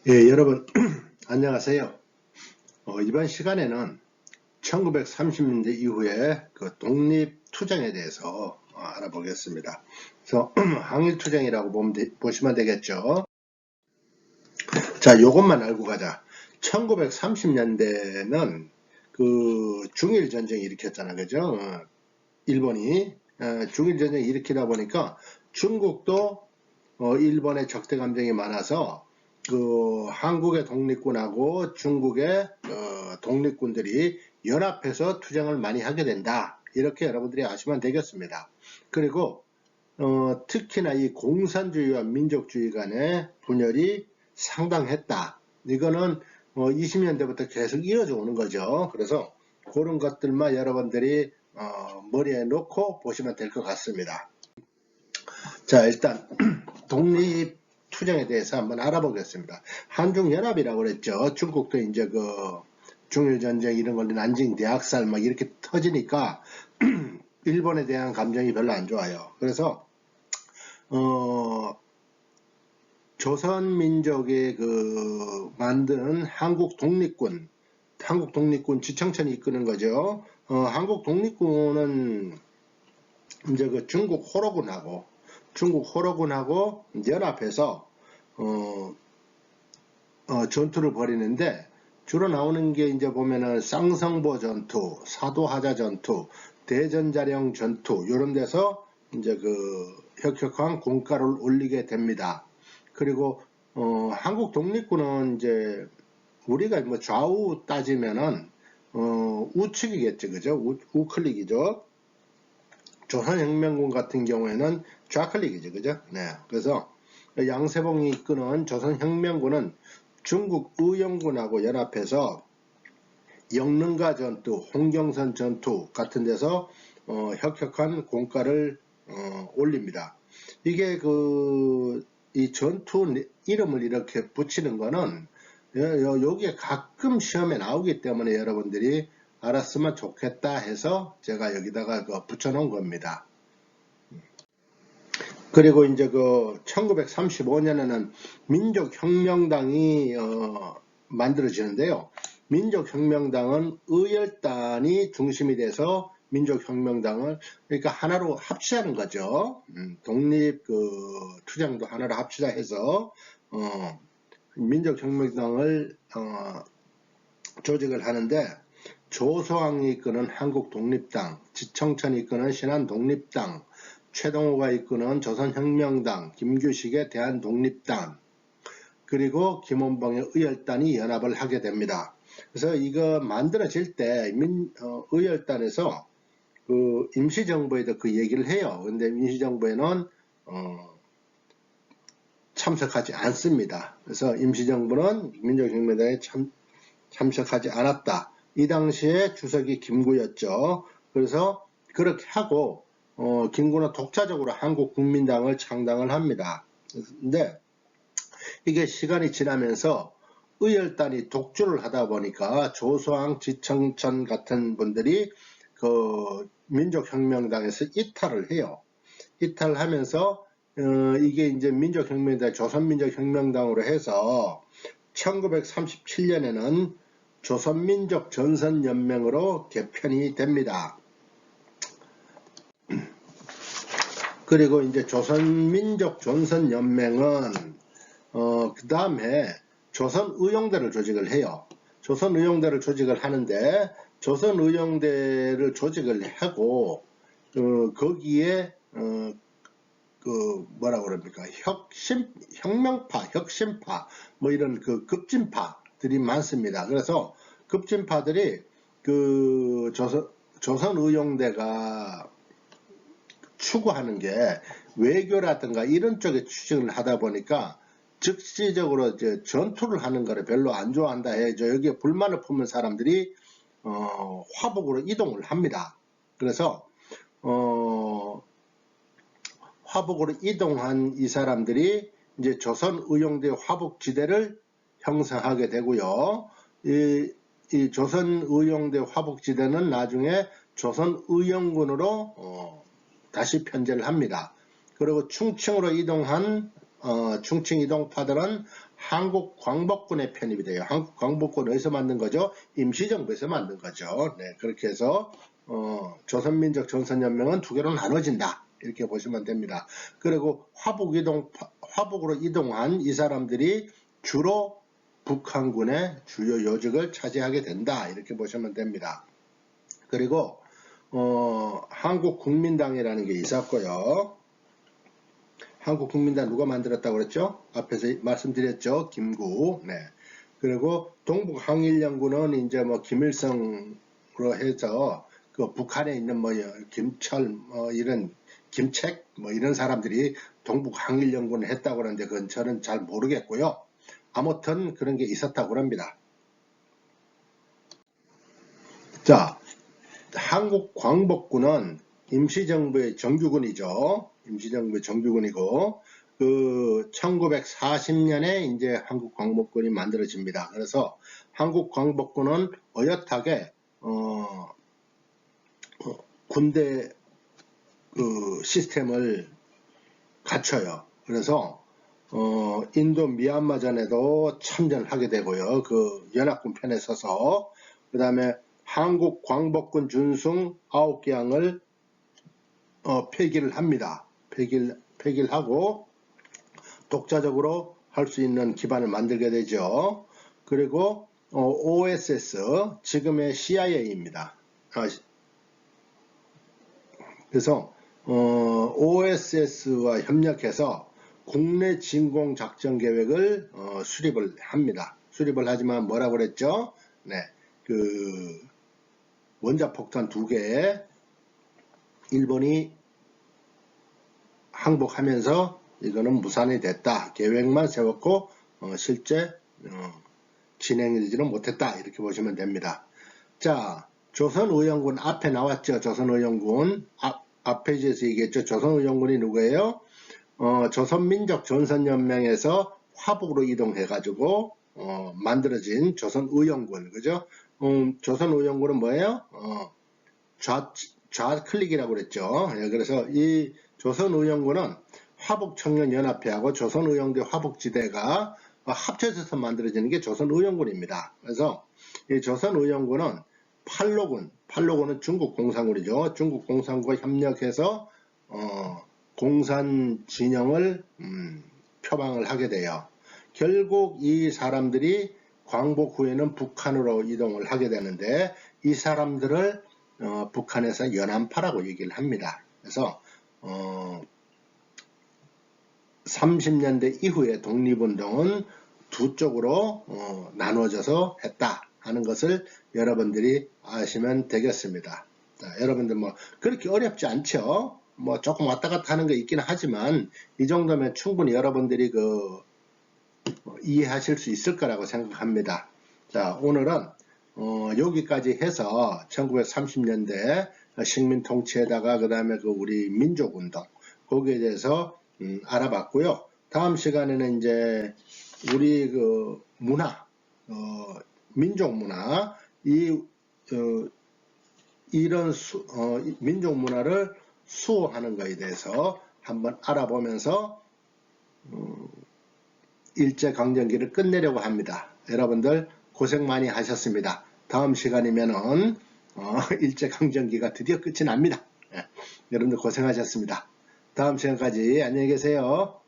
예, 여러분 안녕하세요. 이번 시간에는 1930년대 이후에 그 독립투쟁에 대해서 알아보겠습니다. 그래서 항일투쟁이라고 보시면 되겠죠. 자, 요것만 알고 가자. 1930년대는 그 중일전쟁이 일으켰잖아, 그죠? 일본이 중일전쟁 일으키다 보니까 중국도 일본의 적대 감정이 많아서 그 한국의 독립군하고 중국의 독립군들이 연합해서 투쟁을 많이 하게 된다. 이렇게 여러분들이 아시면 되겠습니다. 그리고 특히나 이 공산주의와 민족주의 간의 분열이 상당했다. 이거는 20년대부터 계속 이어져 오는 거죠. 그래서 그런 것들만 여러분들이 머리에 놓고 보시면 될 것 같습니다. 자, 일단 독립투쟁에 대해서 한번 알아보겠습니다. 한중연합이라고 그랬죠. 중국도 이제 그 중일전쟁 이런 걸 난징 대학살 막 이렇게 터지니까 일본에 대한 감정이 별로 안 좋아요. 그래서 조선민족의 그 만든 한국 독립군 지청천이 이끄는 거죠. 한국 독립군은 이제 그 중국 호로군하고 연합해서 전투를 벌이는데 주로 나오는 게 이제 보면은 쌍성보 전투, 사도하자 전투, 대전자령 전투 이런 데서 이제 그 혁혁한 공가를 올리게 됩니다. 그리고 한국 독립군은 이제 우리가 뭐 좌우 따지면은 우측이겠죠, 그죠? 우클릭이죠. 조선혁명군 같은 경우에는 좌클릭이죠, 그죠? 네, 그래서 양세봉이 이끄는 조선혁명군은 중국 의영군하고 연합해서 영릉가 전투, 홍경선 전투 같은 데서 혁혁한 공가를 올립니다. 이게 이 전투 이름을 이렇게 붙이는 거는 여기에 가끔 시험에 나오기 때문에 여러분들이 알았으면 좋겠다 해서 제가 여기다가 붙여놓은 겁니다. 그리고 이제 그 1935년에는 민족혁명당이 만들어지는데요. 민족혁명당은 의열단이 중심이 돼서 민족혁명당을 그러니까 하나로 합치자는 거죠. 독립 투쟁도 하나로 합치자 해서 민족혁명당을 조직을 하는데 조소왕이 이끄는 한국독립당, 지청천이 이끄는 신한독립당, 최동호가 이끄는 조선혁명당, 김규식의 대한독립당, 그리고 김원봉의 의열단이 연합을 하게 됩니다. 그래서 이거 만들어질 때 의열단에서 그 임시정부에도 그 얘기를 해요. 근데 임시정부에는 참석하지 않습니다. 그래서 임시정부는 민족혁명당에 참석하지 않았다. 이 당시에 주석이 김구였죠. 그래서 그렇게 하고 김구는 독자적으로 한국국민당을 창당을 합니다. 근데 이게 시간이 지나면서 의열단이 독주를 하다 보니까 조소왕, 지청천 같은 분들이 그 민족혁명당에서 이탈을 해요. 이탈하면서 이게 이제 민족혁명당, 조선민족혁명당으로 해서 1937년에는 조선민족전선연맹으로 개편이 됩니다. 그리고 이제 조선민족전선연맹은 그 다음에 조선의용대를 조직을 해요. 조선의용대를 조직을 하는데 조선의용대를 조직을 하고 거기에 그 뭐라고 그럽니까? 혁명파, 혁신파, 뭐 이런 그 급진파들이 많습니다. 그래서 급진파들이 그 조선의용대가 추구하는 게 외교라든가 이런 쪽에 추진을 하다 보니까 즉시적으로 이제 전투를 하는 거를 별로 안 좋아한다 해죠. 여기에 불만을 품은 사람들이 화북으로 이동을 합니다. 그래서 화북으로 이동한 이 사람들이 이제 조선의용대 화북지대를 형성하게 되고요. 이 조선의용대 화북지대는 나중에 조선의용군으로 다시 편제를 합니다. 그리고 충칭으로 이동한 충칭 이동파들은 한국광복군에 편입이 돼요. 한국광복군 어디서 만든 거죠? 임시정부에서 만든 거죠. 네, 그렇게 해서 조선민족 전선연맹은 두 개로 나눠진다. 이렇게 보시면 됩니다. 그리고 화북으로 이동한 이 사람들이 주로 북한군의 주요 요직을 차지하게 된다. 이렇게 보시면 됩니다. 그리고 한국국민당이라는 게 있었고요. 한국국민당 누가 만들었다고 그랬죠? 앞에서 말씀드렸죠. 김구. 네. 그리고 동북항일연구는 이제 뭐 김일성으로 해서 그 북한에 있는 뭐 김철 이런 김책 뭐 이런 사람들이 동북항일연구를 했다고 그러는데 그건 저는 잘 모르겠고요. 아무튼 그런 게 있었다고 합니다. 자, 한국광복군은 임시정부의 정규군이죠. 임시정부의 정규군이고, 1940년에 이제 한국광복군이 만들어집니다. 그래서 한국광복군은 어엿하게, 군대 시스템을 갖춰요. 그래서, 인도 미얀마전에도 참전하게 되고요. 그 연합군 편에 서서, 그 다음에 한국광복군 준승 9개항을 폐기를 합니다. 폐기를 하고 독자적으로 할 수 있는 기반을 만들게 되죠. 그리고 OSS, 지금의 CIA입니다. 그래서 OSS와 협력해서 국내 진공 작전 계획을 수립을 합니다. 수립을 하지만 뭐라고 그랬죠? 네, 원자폭탄 2개 일본이 항복하면서 이거는 무산이 됐다. 계획만 세웠고 실제 진행되지는 못했다. 이렇게 보시면 됩니다. 자, 조선의용군 앞에 나왔죠. 조선의용군 앞 페이지에서 얘기했죠. 조선의용군이 누구예요? 조선민족 전선연맹에서 화북으로 이동해가지고 만들어진 조선의용군, 그죠? 조선의용군은 뭐예요? 좌클릭이라고 그랬죠. 예, 그래서 이 조선의용군은 화북청년연합회하고 조선의용대 화북지대가 합쳐져서 만들어지는 게 조선의용군입니다. 그래서 이 조선의용군은 팔로군은 중국 공산군이죠. 중국 공산군과 협력해서 공산 진영을 표방을 하게 돼요. 결국 이 사람들이 광복 후에는 북한으로 이동을 하게 되는데 이 사람들을 북한에서 연안파라고 얘기를 합니다. 그래서 30년대 이후에 독립운동은 두 쪽으로 나누어져서 했다 하는 것을 여러분들이 아시면 되겠습니다. 자, 여러분들 뭐 그렇게 어렵지 않죠. 뭐 조금 왔다 갔다 하는 게 있기는 하지만 이 정도면 충분히 여러분들이 이해하실 수 있을 거라고 생각합니다. 자, 오늘은 여기까지 해서 1930년대 식민 통치에다가 그 다음에 우리 민족운동 거기에 대해서 알아봤고요. 다음 시간에는 이제 우리 문화, 민족 문화 이런 민족 문화를 수호하는 것에 대해서 한번 알아보면서 일제강점기를 끝내려고 합니다. 여러분들 고생 많이 하셨습니다. 다음 시간이면은 일제강점기가 드디어 끝이 납니다. 예, 여러분들 고생하셨습니다. 다음 시간까지 안녕히 계세요.